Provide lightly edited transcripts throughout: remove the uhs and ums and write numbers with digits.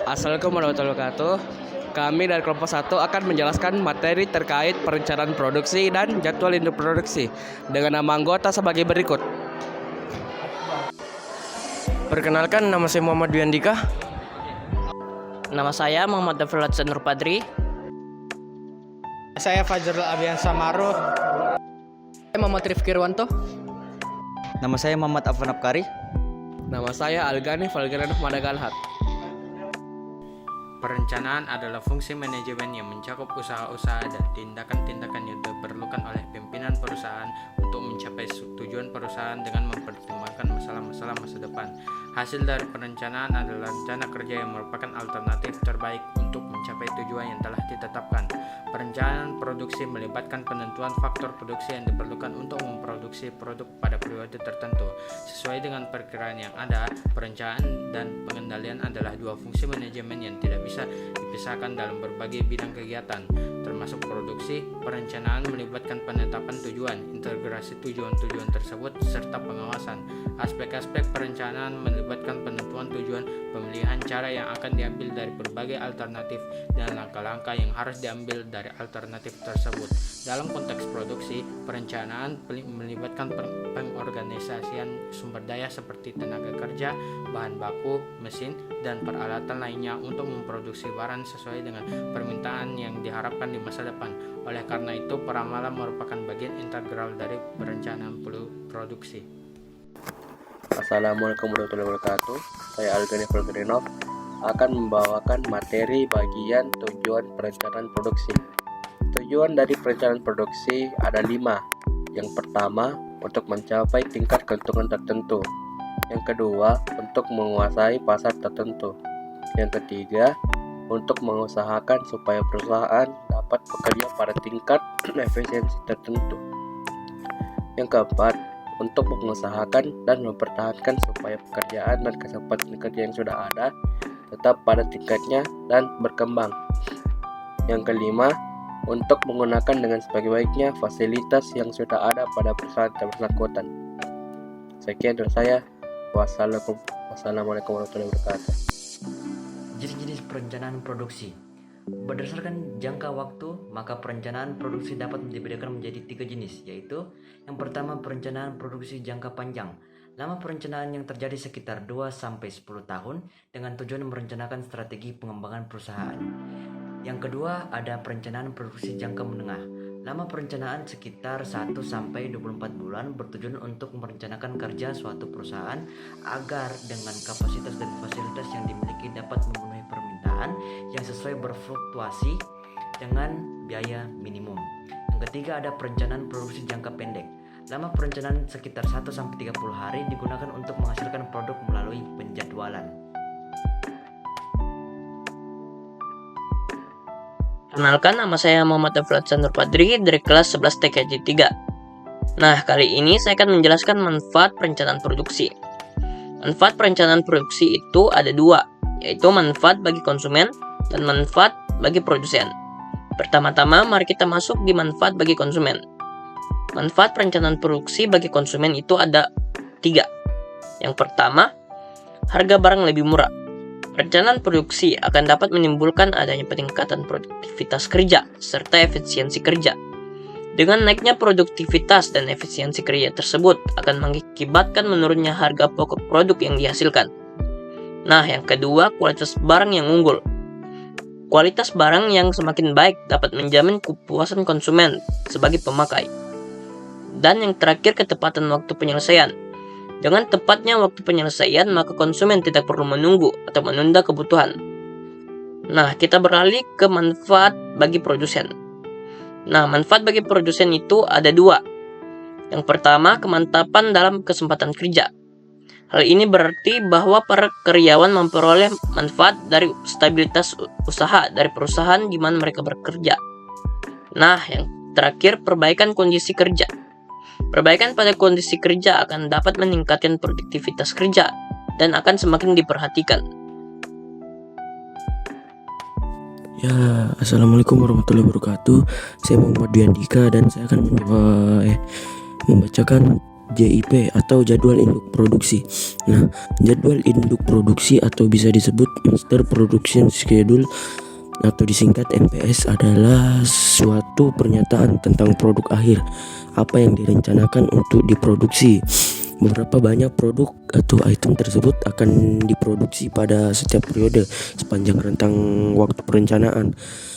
Assalamualaikum warahmatullahi wabarakatuh. Kami dari kelompok 1 akan menjelaskan materi terkait perencanaan produksi dan jadwal induk produksi dengan nama anggota sebagai berikut. Perkenalkan, nama saya Muhammad Dwi Andika. Nama saya Muhammad Dafir Nur Padri. Saya Fajrul Abian Samaruh. Saya Muhammad Rifki Irwanto. Nama saya Muhammad Afan Afkari. Nama saya Algani Valgeranov Madagalhat. Perencanaan adalah fungsi manajemen yang mencakup usaha-usaha dan tindakan-tindakan yang diperlukan oleh pimpinan perusahaan untuk mencapai tujuan perusahaan dengan mempertimbangkan masalah-masalah masa depan. Hasil dari perencanaan adalah rencana kerja yang merupakan alternatif terbaik untuk mencapai tujuan yang telah ditetapkan. Perencanaan produksi melibatkan penentuan faktor produksi yang diperlukan untuk memproduksi produk pada periode tertentu. Sesuai dengan perkiraan yang ada, perencanaan dan pengendalian adalah dua fungsi manajemen yang tidak bisa dipisahkan dalam berbagai bidang kegiatan, termasuk produksi. Perencanaan melibatkan penetapan tujuan, integrasi tujuan-tujuan tersebut, serta pengawasan. Aspek-aspek perencanaan melibatkan penentuan tujuan, pemilihan cara yang akan diambil dari berbagai alternatif, dan langkah-langkah yang harus diambil dari alternatif tersebut. Dalam konteks produksi, perencanaan melibatkan pengorganisasian sumber daya seperti tenaga kerja, bahan baku, mesin, dan peralatan lainnya untuk memproduksi barang sesuai dengan permintaan yang diharapkan di masa depan. Oleh karena itu, peramalan merupakan bagian integral dari perencanaan produksi. Assalamualaikum warahmatullahi wabarakatuh. Saya Algani Valgeranov akan membawakan materi bagian tujuan perencanaan produksi. Tujuan dari perencanaan produksi ada 5. Yang pertama, untuk mencapai tingkat keuntungan tertentu. Yang kedua, untuk menguasai pasar tertentu. Yang ketiga, untuk mengusahakan supaya perusahaan dapat bekerja pada tingkat efisiensi tertentu. Yang keempat, untuk mengusahakan dan mempertahankan supaya pekerjaan dan kesempatan kerja yang sudah ada tetap pada tingkatnya dan berkembang. Yang kelima, untuk menggunakan dengan sebaik-baiknya fasilitas yang sudah ada pada perusahaan bersangkutan. Sekian dari saya. Wassalamualaikum warahmatullahi wabarakatuh. Jenis-jenis perencanaan produksi. Berdasarkan jangka waktu, maka perencanaan produksi dapat dibedakan menjadi 3 jenis, yaitu yang pertama perencanaan produksi jangka panjang. Lama perencanaan yang terjadi sekitar 2-10 tahun dengan tujuan merencanakan strategi pengembangan perusahaan. Yang kedua ada perencanaan produksi jangka menengah. Lama perencanaan sekitar 1-24 bulan bertujuan untuk merencanakan kerja suatu perusahaan agar dengan kapasitas dan fasilitas yang dimiliki dapat memenuhi permintaan yang sesuai berfluktuasi dengan biaya minimum. Yang ketiga ada perencanaan produksi jangka pendek. Lama perencanaan sekitar 1-30 hari digunakan untuk menghasilkan produk melalui penjadwalan. Kenalkan, nama saya Muhammad Dafir Nur Padri dari kelas 11 TKJ 3. Nah, kali ini saya akan menjelaskan manfaat perencanaan produksi. Manfaat perencanaan produksi itu ada 2, yaitu manfaat bagi konsumen dan manfaat bagi produsen. Pertama-tama, mari kita masuk di manfaat bagi konsumen. Manfaat perencanaan produksi bagi konsumen itu ada 3. Yang pertama, harga barang lebih murah. Perencanaan produksi akan dapat menimbulkan adanya peningkatan produktivitas kerja serta efisiensi kerja. Dengan naiknya produktivitas dan efisiensi kerja tersebut akan mengakibatkan menurunnya harga pokok produk yang dihasilkan. Nah, yang kedua, kualitas barang yang unggul. Kualitas barang yang semakin baik dapat menjamin kepuasan konsumen sebagai pemakai. Dan yang terakhir, ketepatan waktu penyelesaian. Dengan tepatnya waktu penyelesaian, maka konsumen tidak perlu menunggu atau menunda kebutuhan. Nah, kita beralih ke manfaat bagi produsen. Nah, manfaat bagi produsen itu ada 2. Yang pertama, kemantapan dalam kesempatan kerja. Hal ini berarti bahwa para karyawan memperoleh manfaat dari stabilitas usaha dari perusahaan di mana mereka bekerja. Nah, yang terakhir, perbaikan kondisi kerja. Perbaikan pada kondisi kerja akan dapat meningkatkan produktivitas kerja dan akan semakin diperhatikan. Ya, Assalamualaikum warahmatullahi wabarakatuh. Saya Muhammad Dwi Andika dan saya akan membacakan JIP atau jadwal induk produksi. Nah, jadwal induk produksi atau bisa disebut Master Production Schedule atau disingkat MPS adalah suatu pernyataan tentang produk akhir, apa yang direncanakan untuk diproduksi. Beberapa banyak produk atau item tersebut akan diproduksi pada setiap periode sepanjang rentang waktu perencanaan.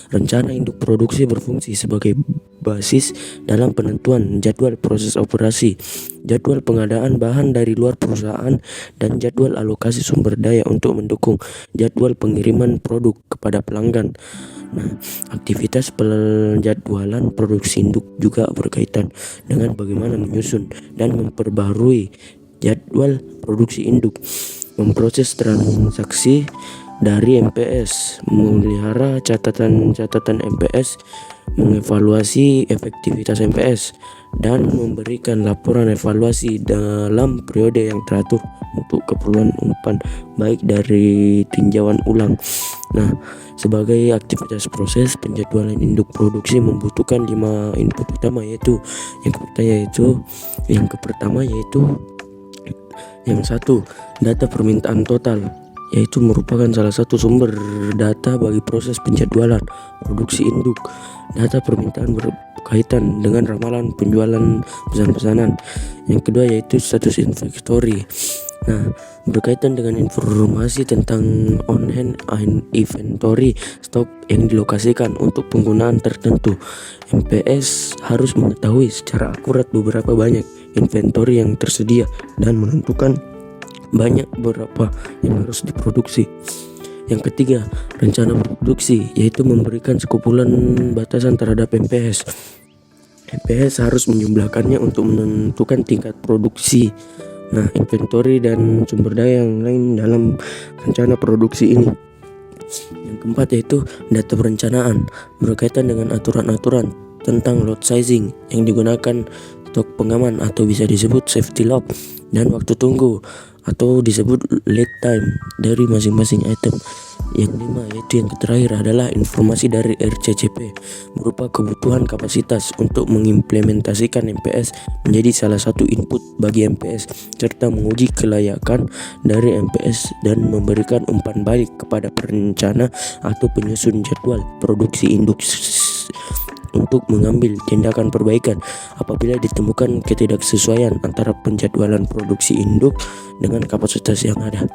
Rencana induk produksi berfungsi sebagai basis dalam penentuan jadwal proses operasi, jadwal pengadaan bahan dari luar perusahaan, dan jadwal alokasi sumber daya untuk mendukung jadwal pengiriman produk kepada pelanggan. Nah, aktivitas penjadwalan produksi induk juga berkaitan dengan bagaimana menyusun dan memperbarui jadwal produksi induk, memproses transaksi dari MPS, memelihara catatan MPS, mengevaluasi efektivitas MPS, dan memberikan laporan evaluasi dalam periode yang teratur untuk keperluan umpan baik dari tinjauan ulang. Nah, sebagai aktivitas proses penjadwalan induk produksi membutuhkan 5 input utama, yaitu yang pertama yaitu yang satu, data permintaan total, yaitu merupakan salah satu sumber data bagi proses penjadwalan produksi induk. Data permintaan berkaitan dengan ramalan penjualan pesan-pesanan. Yang kedua yaitu status inventory. Nah, berkaitan dengan informasi tentang on-hand inventory stok yang dilokasikan untuk penggunaan tertentu. MPS harus mengetahui secara akurat beberapa banyak inventory yang tersedia dan menentukan banyak berapa yang harus diproduksi. Yang ketiga, rencana produksi, yaitu memberikan sekumpulan batasan terhadap MPS. MPS harus menjumlahkannya untuk menentukan tingkat produksi, inventory dan sumber daya yang lain dalam rencana produksi ini. Yang keempat yaitu data perencanaan, berkaitan dengan aturan-aturan tentang load sizing yang digunakan stok pengaman atau bisa disebut safety lock, dan waktu tunggu atau disebut lead time dari masing-masing item. Yang kelima yaitu yang terakhir adalah informasi dari RCCP, berupa kebutuhan kapasitas untuk mengimplementasikan MPS menjadi salah satu input bagi MPS, serta menguji kelayakan dari MPS dan memberikan umpan balik kepada perencana atau penyusun jadwal produksi induk untuk mengambil tindakan perbaikan apabila ditemukan ketidaksesuaian antara penjadwalan produksi induk dengan kapasitas yang ada.